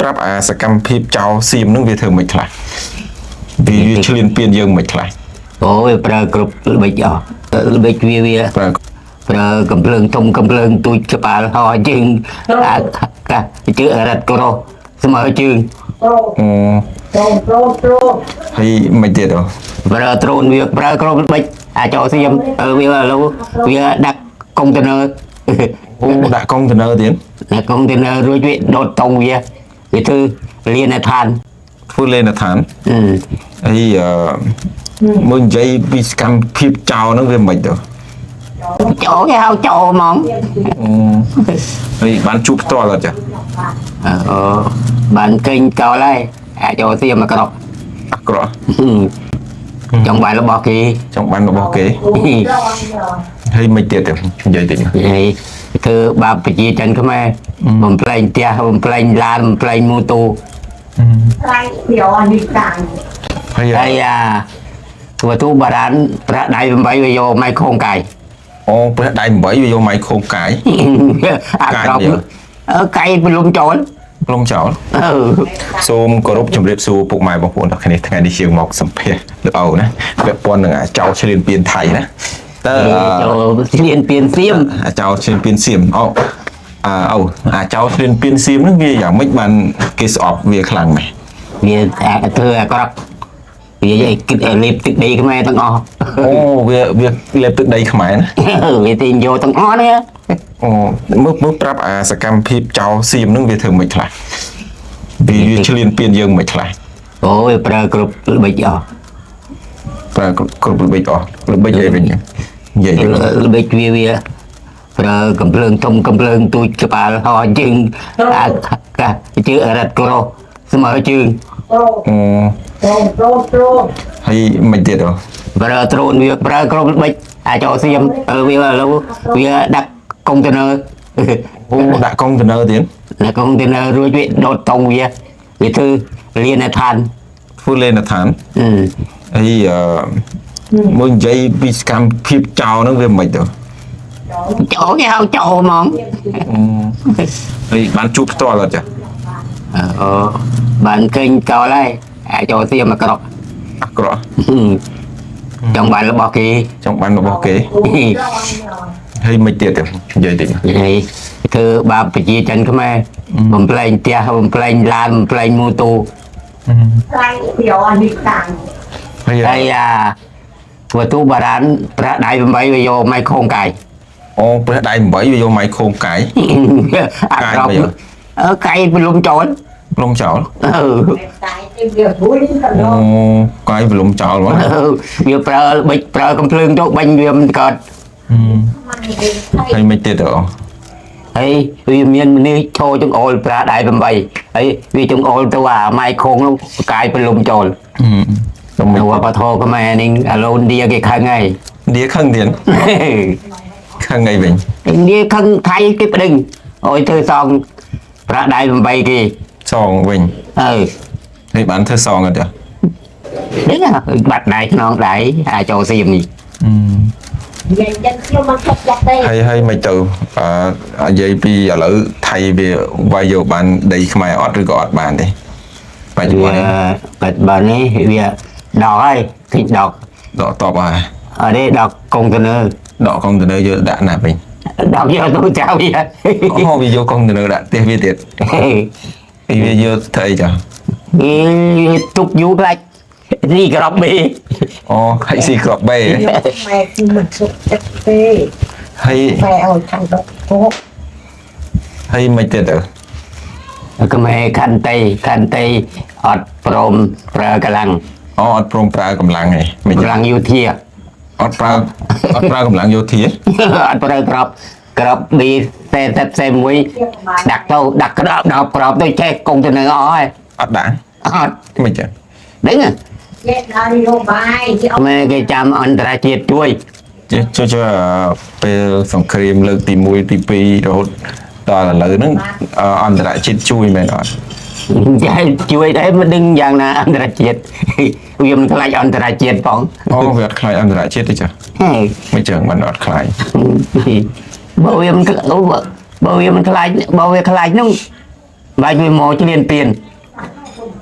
ប្រាប់អាសកម្មភាពចោលសៀមនឹងវាធ្វើមិនខ្លះវាឆ្លៀនពៀនយើងមិនខ្លះ អូយប្រើគ្រប់ល្បិចអស់ល្បិចប្រើកំភ្លើងធំកំភ្លើងទូចក្បាលហោះជើងជើងរ៉ាត់ក្រោះស្មើជើង ហើយមិនទៀតហ៎ ប្រើដ្រូនវាប្រើគ្រប់ល្បិចអាចោសៀមវាឥឡូវវាដាក់កុងតឺន័រ ដាក់កុងតឺន័រទៀត កុងតឺន័ររួចវាដុតតង់វាធ្វើលានដ្ឋាន ធ្វើលេនឋានហើយមើលនិយាយពីសកម្មភាពចោលហ្នឹងវាមិនទៅ ចូលគេហៅចូលហ្មង ហើយបានជួបផ្ទាល់អត់ចា បានកេញកោហើយអាចោសៀមមកក្រក់ អាក្រក់ ចង់បានរបស់គេ ចង់បានរបស់គេហើយមិនទៀតទេនិយាយតិច ហើយធ្វើបាបប្រជាជនខ្មែរបំផ្លែងផ្ទះបំផ្លែងឡានបំផ្លែងម៉ូតូ Lại biểu đi càng ហើយ ធ្វើទូបារានប្រាក់ដៃ8វាយកម៉ៃខងកាយ អូព្រះដៃ8វាយកម៉ៃខោកាយ អាក្រប់កាយបលុំចូល ក្រុមចោលសូមគោរពជម្រាបសួរពុកម៉ែបងប្អូនទាំងគ្នាថ្ងៃនេះជាមកសម្ភាសលោកអូណាពាក់ព័ន្ធនឹងចោលឆ្លៀនពៀនថៃណាតើ ឆ្លៀនពៀនសៀម ចោលឆ្លៀនពៀនសៀមអូចោលឆ្លៀនពៀនសៀមហ្នឹងវាយ៉ាងម៉េចបានគេស្អប់វាខ្លាំងម៉េះ វាធ្វើអាក្រក់វាគិតលេបទឹកដីខ្មែរទាំងអស់ អូវាលេបទឹកដីខ្មែរណា វាទីយកទាំងអស់នេះ អូមើលប្រាប់អាសកម្មភាពចោលសៀមហ្នឹងវាធ្វើមិនខ្លះវាឆ្លៀនពៀនយើងមិនខ្លះ អូយប្រើគ្រប់ល្បិចអស់ ប្រើគ្រប់ល្បិចអស់ល្បិចអីវិញនិយាយ ល្បិចវាប្រើកំភ្លើងធំកំភ្លើងទូចក្បាលហោះជើងជើងរ៉ាត់ក្រោះស្មើជើង ហើយមិនទៀតហ៎ ប្រើដ្រូនវាប្រើគ្រប់ល្បិចអាចោសៀមវាឥឡូវវាដាក់កុងតឺន័រ ដាក់កុងតឺន័រទៀត កុងតឺន័ររួចវាដុតតង់វាធ្វើលានដ្ឋាន ធ្វើលេនឋានហើយមើលនិយាយពីសកម្មភាពចោលហ្នឹងវាមិនទៅ ចូលគេហៅចូលហ្មង ហើយបានជួបផ្ទាល់អត់ចា បានកេញកោហើយអាចោសៀមមកក្រក់ អាក្រក់ ចង់បានរបស់គេ ចង់បានរបស់គេហើយមិនទៀតទេនិយាយតិច ហើយធ្វើបាបប្រជាជនខ្មែរបំផ្លែងផ្ទះបំផ្លែងឡានបំផ្លែងម៉ូតូ Lại biểu đi càng ហើយ ធ្វើទូបារានប្រាក់ដៃ8វាយកម៉ៃខងកាយ អូព្រះដៃ8វាយកម៉ៃខោកាយ អាក្រប់កាយបលុំចូល លំចោល Tại cái việc vui cả អូ đó កាយវាលំចោលមក វាប្រើល្បិចប្រើកំភ្លើងទៅបាញ់វាមិនកើត ហើយមិនទៀតហ៎ ហើយវាមានមនុស្សឈរចង្អុលប្រាក់ដៃ8ហើយវាចង្អុលទៅអាម៉ៃខងនោះកាយបលុំចូល ខ្ញុំមិន វប្បធម៌ខ្មែរនេះអាឡូនឌីគេខឹងហើយ ឌីខឹងទៀតខឹងអីវិញ ឌីខឹងថៃគេប្តឹងអុយធ្វើសងប្រាក់ដៃ8គេ សងវិញ ហើយបានធ្វើសងអត់ទេ នេះបាត់ដៃខ្នងដៃអាចោសៀមនេះ Vậy chân chưa mà thật chặt đây ហើយមិនទៅនិយាយពីឥឡូវថៃវាវាយយកបានដីខ្មែរអត់ឬក៏អត់បានទេបច្ចុប្បន្ន បច្ចុប្បន្ននេះវាដកហើយគិតដក ដកតបហើយ អត់ទេដកកុងតឺន័រ ដកកុងតឺន័រយកដាក់ណាវិញ ដកយកទៅចោលវា អូវាយកកុងតឺន័រដាក់ផ្ទះវាទៀតវាយកធ្វើអីចា ទុកយូរខ្លាចរីក្រប់បេ អូហើយស៊ីក្របបេ Mẹ mình sụp chặt tê ហើយ Mẹ ở trong đó Cô ហើយមិនទៀតទៅ ខ្មែរខន្តីអត់ព្រមប្រើកម្លាំង អូអត់ព្រមប្រើកម្លាំងទេមិន កម្លាំងយោធា អត់ប្រើកម្លាំងយោធា អត់ប្រើក្របឌី41ដាក់ទៅដាក់ក្របដល់ក្របទៅចេះកុងតឺន័រអស់ហើយ អត់ដាក់ អត់ មិនចឹង ដឹង Chết đó đi vô bài Chứ ông ខ្មែរគេចាំអន្តរជាតិជួយ ជួយពេលសង្គ្រាមលើកទី1ទី2រហូតដល់ឥឡូវហ្នឹងអន្តរជាតិជួយមែនអត់ ចាជួយដែរមិនដឹងយ៉ាងណាអន្តរជាតិវាមិនខ្លាចអន្តរជាតិផង អូវាអត់ខ្លាចអន្តរជាតិទេចា ហេ មិនចឹងមិនអត់ខ្លាច បើវាមិនខ្លាចបើវាខ្លាចនោះ bài với mò cho liền tiền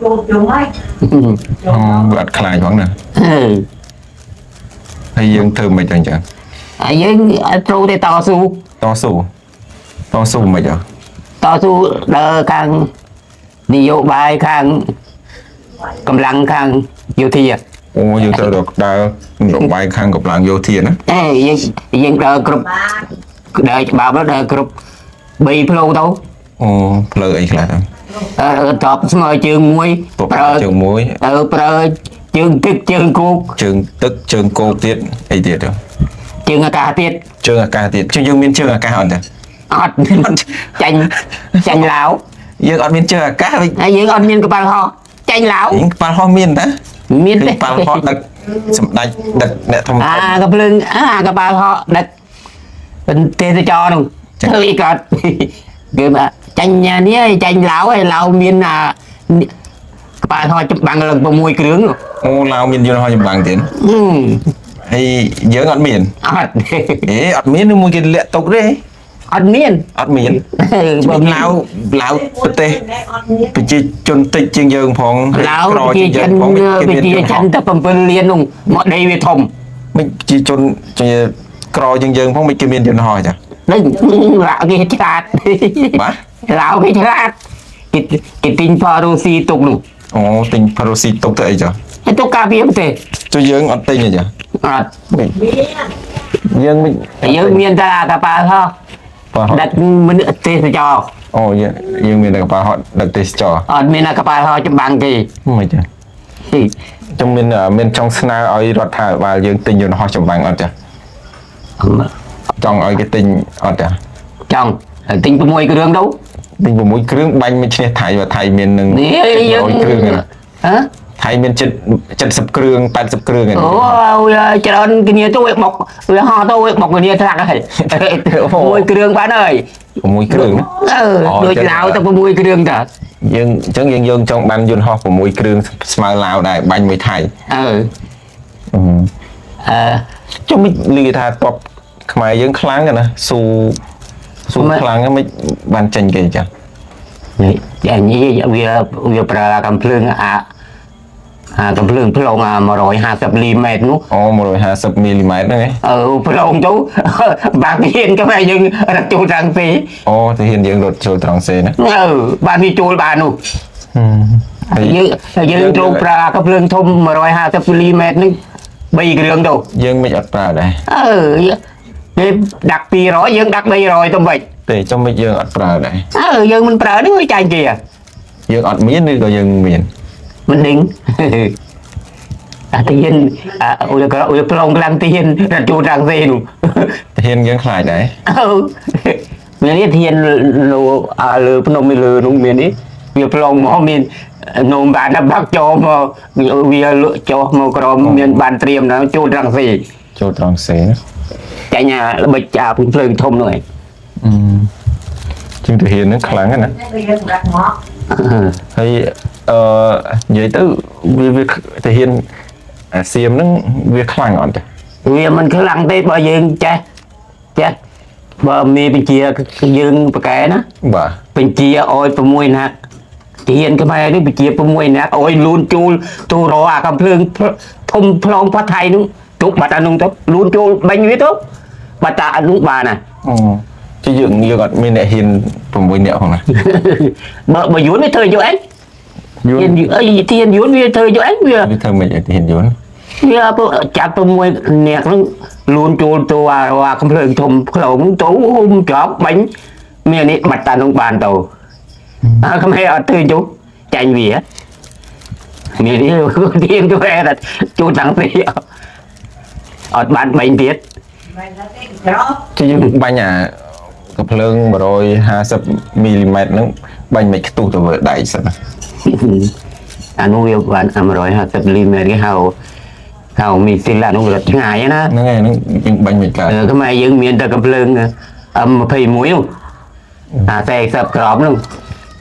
Chuột ấy. Lật khai khoảng nè ừ hay dương thơm mày chẳng chẳng với trâu thì to su mày chẳng to su đờ càng đi vô bài càng cầm lăng càng vô thi à ô dương thơm được đa động bài khang gặp làng vô thiền á ê dân đờ cụp đờ bảo nó đờ cụp bị flow đâu ô lời ấy là tập mà trường muối trường muối trường tức trường cột trường tức trường cô tiết ấy tiết rồi trường ca tiết trường ca tiết trường dương miên trường ca hòn rồi chanh lão dương ở miên trường ca với dương ở miên cái bàn ho chanh lão những bàn ho miên đó miên cái bàn ho đặc nè thông cái lưng cái bàn ho đặc tên cho luôn hơi cọt cái mà chanh nhà ní chanh lão hay lão miên là bà thôi chụp bằng lần vào mùi cái đường ô lao miên dương ho chụp bằng tiền hay dương ở miền ế ở miền nó mùi cái lệ tục đấy ở miền lão tê bị chi chôn tịch trên dương phong lão bị chi chân tập phần liên luôn mọi đây về thùng mình chi chôn cò trên dương phong bị cái miền dương ho chả lão cái chát bả lão cái chát cái tinh parosi tục luôn ồ tinh parosi tục tới chả cái tục cà phê thế cho dương ở tinh này chả dương miền ta cà phê thôi đặt mình tê cho ồ dương miền là cà phê họ đặt tê cho ở miền là cà phê thôi chụp bằng gì mày chả trong miền trong sna ở rót thải và dương tinh dương họ chụp bằng ở chả trong ở cái tinh ở chả trong tinh của mùi cái đường đâu tinh của mũi kêu bánh mình chia thải và thải miền nâng hả thải miền chật sập kêu tan sập kêu này ôi cho nên cái nhiều tôi bọc họ tôi bọc cái nhiều thằng này mùi cái đường bán ơi mũi kêu đôi lão tao có mùi cái đường cả dương chẳng dương trong ban dương ho của mũi kêu smile lao đại bánh mới thải cho mình lì thà bọc mày dương kháng rồi nè su kháng mới ban chân kì chảอย่างนี้เวลากำเพลิงกำเพลิงพลง150 มิลลิเมตรนู้ 150 มิลลิเมตรนั่นไงพลงchú bạn hiền cái này nhưng đặt chú trăng phí thì hiền dương đột chú trăng xí nữa bạn đi chú bạn luôn dương chúกำเพลิงthôm 150 มิลลิเมตรนึงbay cái đường đâu dương mới đặt ra đây đặt 200 dương đặt 300 tôm vậy để cho mấy dương ở đây dương mìnhប្រើnó chai kìa dương ở miền đi rồi dương miền mình đỉnh tiền ôi plong lang tiền là chu trang gì luôn tiền dương lại đấy miền ấy tiền lô lừa phnom mi lừa luôn miền ấy việc plong mỏ miền nôm bạn đã bắt cho mà việc lựa cho mà còn miền bàn tiệm nó chu trang gì chạy nhà là bịch chà cũng phơi thôm rồi chương trình hiền nó kháng cái này hay vậy từ việc thể hiện xem nó việc kháng ngọn vì mình cứ lặng tới bao giờ cha bờ mi bên chia dương cái đó bên chia ôi bên môi nát hiện cái này nó bên chia bên môi nát ôi luôn chu rò cầm phượng thông phong phát thay đúng chụp bà ta nung tốt luôn chu bánh huyết tốt bà ta đúng bà nè chứ dựng như còn mình lại hiền cùng với nhậu không này bà vốn với thời cho anh tiền vốn với thời cho anh với thời mình lại hiền vốn chặt tôm môi nẹt nó luôn chu và không thường thùng lồng tú hôm chó bánh miền ấy mặt ta nông bàn tàu không hay ở từ chú chạy vỉa miền ấy tiền cho em là chú chẳng gì ở bàn bệnh tiết chứ bánh nhà cặp lưng mà rồi 20 mm nó bánh mấy cái tủ tủ vợ đẩy sao anh yêu bạn 150 mm cái hào mình xin là nó lật ngày á nó nghe nó bánh mấy cả cái mai dương miền ta cặp lưng phì muối không xe sập cọp luôn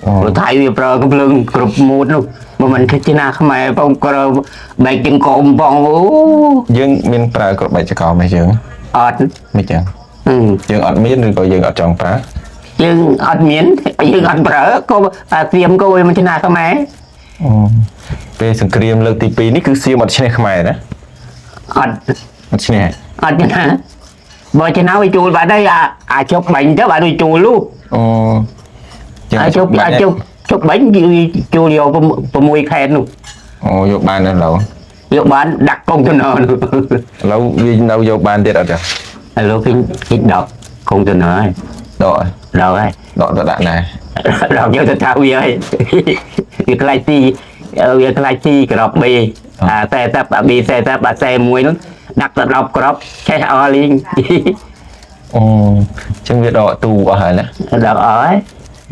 rồi thay vì pro cặp lưng cọp một luôn mà mình cái trên nào không mày phong có bài chân cộm phong dương miền pra cọp bài chân cọp mày dương mấy chân dương ở miền rồi có dương ở trong pra យើងអត់មានយើងអត់ប្រើក៏ត្រៀមគោឲ្យមិនឆ្នាខ្មែរ ពេលសង្គ្រាមលើកទី2នេះគឺសៀមអត់ឈ្នះខ្មែរណា អត់ អត់ឈ្នះ អត់ឆ្នាបើឆ្នាឲ្យជួលបាត់ហើយអាចុកបាញ់ទៅបាត់ឲ្យជួលលុះ អូ អាចុកចុកបាញ់ជួលយក6ខែនោះ អូយកបានដល់ឡូវ យកបានដាក់កុងទៅណនោះ ឥឡូវវានៅយកបានទៀតអត់ទេ ឥឡូវគេដកកុងទៅណហើយ ដក ដល់ហើយ ដកទៅដាក់ណា ដល់យកទៅថាវាហើយវាខ្លាចទីវាខ្លាចទីក្របបេតែតែបេតែតែបាតែមួយនោះដាក់ទៅ10ក្របឆេះអស់លីង អូចឹងវាដកទូអស់ហើយណា ដល់អស់ហើយ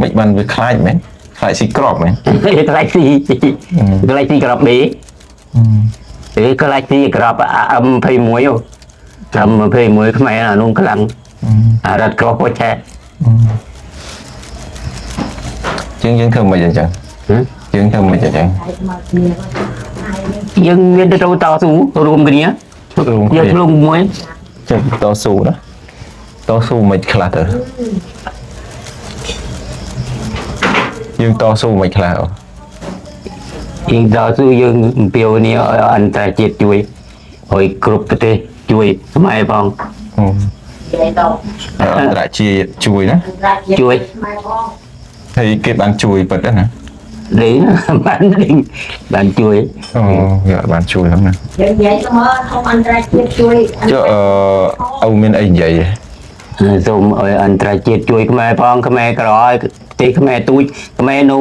មិនបានវាខ្លាចមែនខ្លាចស៊ីក្របមែន វាខ្លាចទីខ្លាចទីក្របបេវាខ្លាចទីក្របM21 M21 ខ្មែរអានោះខ្លាំងរត់ក្របពោះឆេះ ចឹងយើងធ្វើមិនអញ្ចឹងយើងធ្វើមិនអញ្ចឹង យើងមានទៅតស៊ូរួមគ្នាយើងខ្លួនមួយ ចឹងតស៊ូណាតស៊ូមិនខ្លះទៅយើងតស៊ូមិនខ្លះ យើងតស៊ូយើងអំពាវនាវឲ្យអន្តរជាតិជួយឲ្យគ្រប់ប្រទេសជួយខ្មែរផង vậy đâu អន្តរជាតិជួយណា ជួយ mai con ហើយគេបានជួយពិតណា ដេញបានជួយ អូវាបានជួយហ្នឹងណា vậy vậy thôi không anh ra chia chui ចុះអ៊ំមានអីនិយាយ សូមឲ្យអន្តរជាតិជួយខ្មែរផងខ្មែរក្រឲ្យប្រទេសខ្មែរទូចខ្មែរនៅ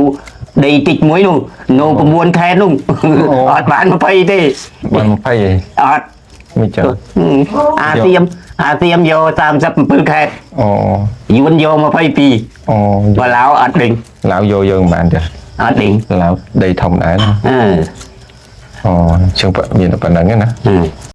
ដីតិចមួយនោះនៅ9ខែនោះអត់បាន20ទេ បាន20ឯង អត់ មិនចឹង អាសៀមយក37ខែ អូ យួនយក22 អូ បើឡាវអត់ដេញ ឡាវយកយើងមិនបានទេ អត់ដេញ ឡាវដីធំដែរណាអូចឹងមានតែប៉ុណ្្នឹងណា